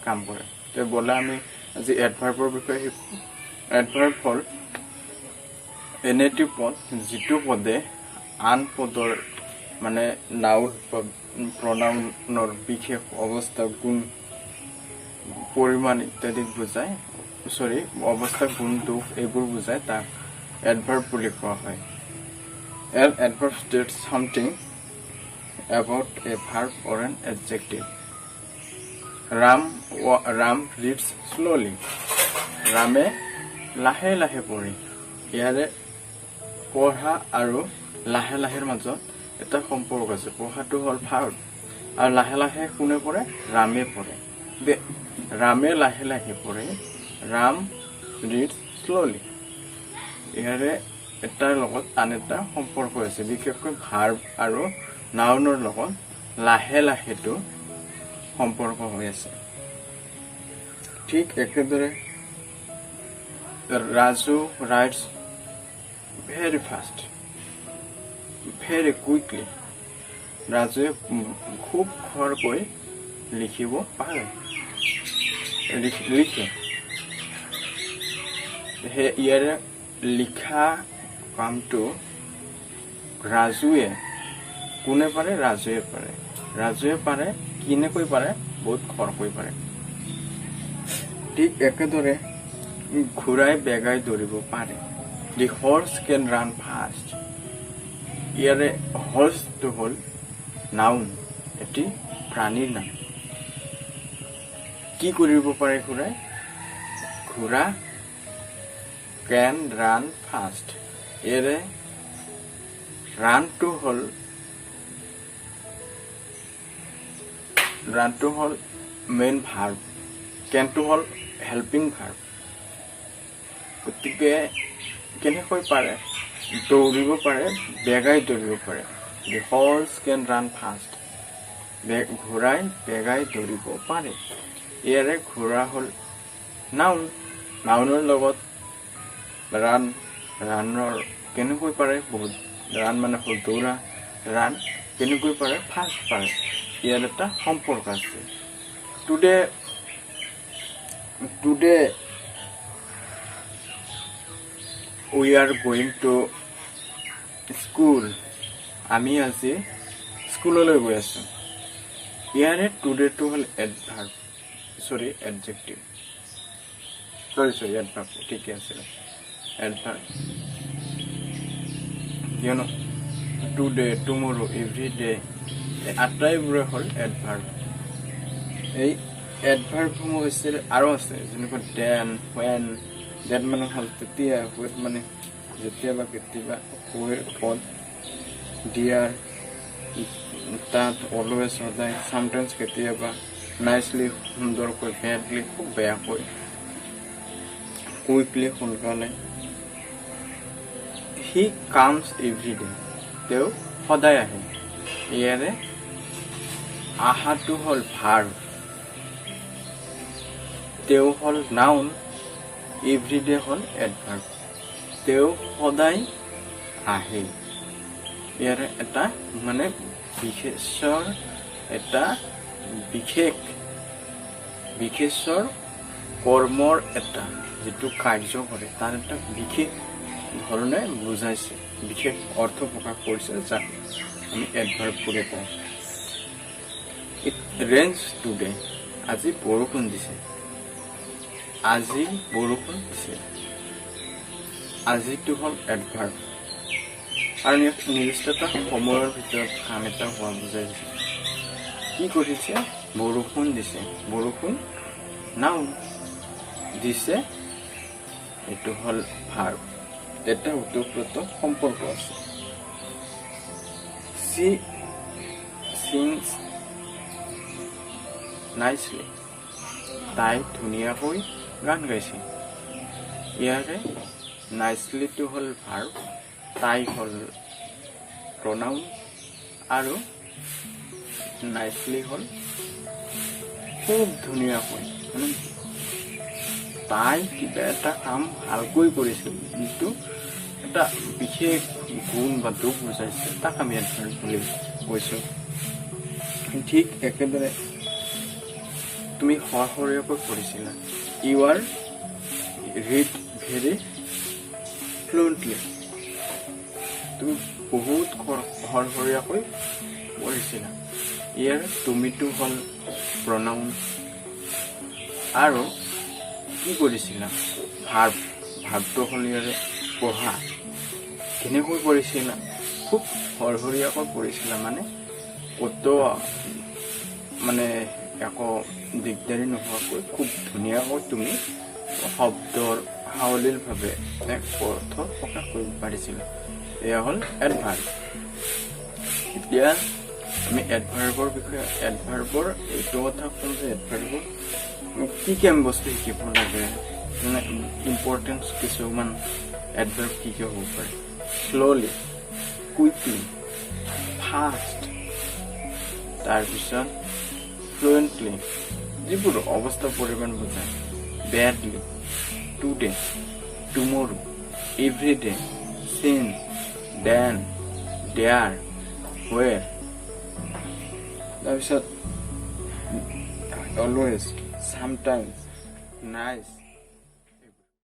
কাম কৰে তে বলা আমি আজি এডভাৰ্বৰ বিষয়ে শিকো এডভাৰ্ব হ'ল এনে পদ যিটো পদে আন পদৰ মানে নাউন প্ৰনাউনৰ বিশেষ অৱস্থা গুণ পৰিমাণ ইত্যাদি বুজায় অৱস্থা গুণ দুখ এইবোৰ বুজায় তাক adverb বুলি কোৱা হয় an adverb states something about a verb or an adjective Ram reads slowly Rame লাহে লাহে পঢ়ে ইয়াৰে পঢ়া আৰু লাহে লাহেৰ মাজত এটা সম্পৰ্ক আছে পঢ়াটো হ'ল verb আৰু লাহে লাহে কোনে পঢ়ে ৰামে পঢ়ে ৰামে লাহে লাহে পঢ়ে Ram reads slowly ইয়াৰে এটাৰ লগত আন এটা সম্পৰ্ক আছে বিশেষকৈ ভাৰ্ব আৰু নাউনৰ লগত লাহে লাহেটো সম্পৰ্ক হৈ আছে ঠিক একেদৰে Raju writes very fast very quickly Raju খুব খৰকৈ লিখিব পাৰে লিখে ইয়াৰে লিখা কামটো ৰাজুৱে কোনে পাৰে ৰাজুৱে পাৰে কিনেকৈ পাৰে বহুত খৰকৈ পাৰে ঠিক একেদৰে ঘোঁৰাই বেগাই দৌৰিব পাৰে The horse can run fast ইয়াৰে হৰ্চটো হ'ল নাউন এটি প্ৰাণীৰ নাম কি কৰিব পাৰে ঘোঁৰা can run fast ইয়াৰে ৰানটো হ'ল মেইন ভাৰ্ব কেনটো হ'ল হেল্পিং ভাৰ্ব গতিকে কেনেকৈ পাৰে দৌৰিব পাৰে বেগাই দৌৰিব পাৰে The horse can run fast ঘোঁৰাই বেগাই দৌৰিব পাৰে ইয়াৰে ঘোঁৰা হ'ল নাউনৰ লগত ৰানৰ কেনেকৈ পাৰে বহুত ৰান মানে হ'ল দৌৰা ৰান কেনেকৈ পাৰে ফাষ্ট পাৰে ইয়াৰ এটা সম্পৰ্ক আছে Today we are going to school আমি আজি স্কুললৈ গৈ আছো ইয়াৰে টুডেটো হ'ল adverb adjective adverb ঠিকে আছে adverb today tomorrow every day আটাইবোৰে হ'ল adverb এই adverb সমূহ হৈছে আৰু আছে যেনেকৈ then when that মানে হ'ল তেতিয়া with মানে যেতিয়া বা কেতিয়াবা পদ dear that always সদায় sometimes কেতিয়াবা nicely সুন্দৰকৈ badly খুব বেয়াকৈ quickly সোনকালে he comes every day তেওঁ সদায় আহে ইয়াৰে আহাটো হ'ল ভাৰ্ব তেওঁ হ'ল নাউন every day হ'ল adverb তেওঁ সদায় আহে ইয়াৰে এটা মানে বিশেষৰ এটা বিশেষৰ কৰ্মৰ এটা যেটো কাৰ্য কৰে তাৰ এটা বিশেষ ধৰণে বুজাইছে বিশেষ অৰ্থ প্ৰকাশ কৰিছে যাক আমি adverb বুলি কওঁ It rains today আজি বৰষুণ দিছে আজিটো হ'ল adverb আৰু নিৰ্দিষ্ট এটা সময়ৰ ভিতৰত কাম এটা হোৱা বুজাইছে কি কৰিছে বৰষুণ দিছে বৰষুণ নাউন দিছে এটো হ'ল ভাৰ্ব এটা উত্তৰপ্ৰত সম্পৰ্ক আছে She sings nicely তাই ধুনীয়াকৈ গান গাইছে ইয়াৰে nicely to হ'ল verb তাই হ'ল pronoun আৰু nicely হ'ল খুব ধুনীয়াকৈ মানে তাই কিবা এটা কাম ভালকৈ কৰিছে কিন্তু এটা বিশেষ গুণ বা দুখ বুজাইছে তাক আমি adverb বুলি কৈছো ঠিক একেদৰে তুমি হৰহৰীয়াকৈ পঢ়িছিলা ইউ আৰ ৰিড ভেৰি ফ্লুৱেণ্টলি তুমি বহুত হৰহৰীয়াকৈ পঢ়িছিলা ইয়াৰ তুমিটো হ'ল প্ৰনাউন আৰু কি কৰিছিলা ভাৰ্বটো হ'ল ইয়াৰে পঢ়া কেনেকৈ পঢ়িছিলা খুব হৰহৰীয়াকৈ পঢ়িছিলা মানে কত মানে একো দিগদাৰি নোহোৱাকৈ খুব ধুনীয়াকৈ তুমি শব্দৰ সাৱলীলভাৱে এক অৰ্থ প্ৰকাশ কৰিব পাৰিছিলা এয়া হ'ল এডভাৰ্ব এতিয়া আমি এডভাৰ্বৰ বিষয়ে এডভাৰ্বৰ এইটো কথা কওঁ যে এডভাৰ্বৰ কি কি আমি বস্তু শিকিব লাগে মানে ইম্পৰ্টেঞ্চ কিছুমান এডভাৰ্ব কি কি হ'ব পাৰে স্ল'লি কুইকলি ফাষ্ট তাৰপিছত ফ্লুৱেণ্টলি যিবোৰ অৱস্থা পৰিমাণ বুজায় বেডলি টুডে টুমৰো এভৰিডে চিন দেন দেয়াৰ ৱেৰ তাৰপিছত অলৱেজ চামটাইমছ নাইচ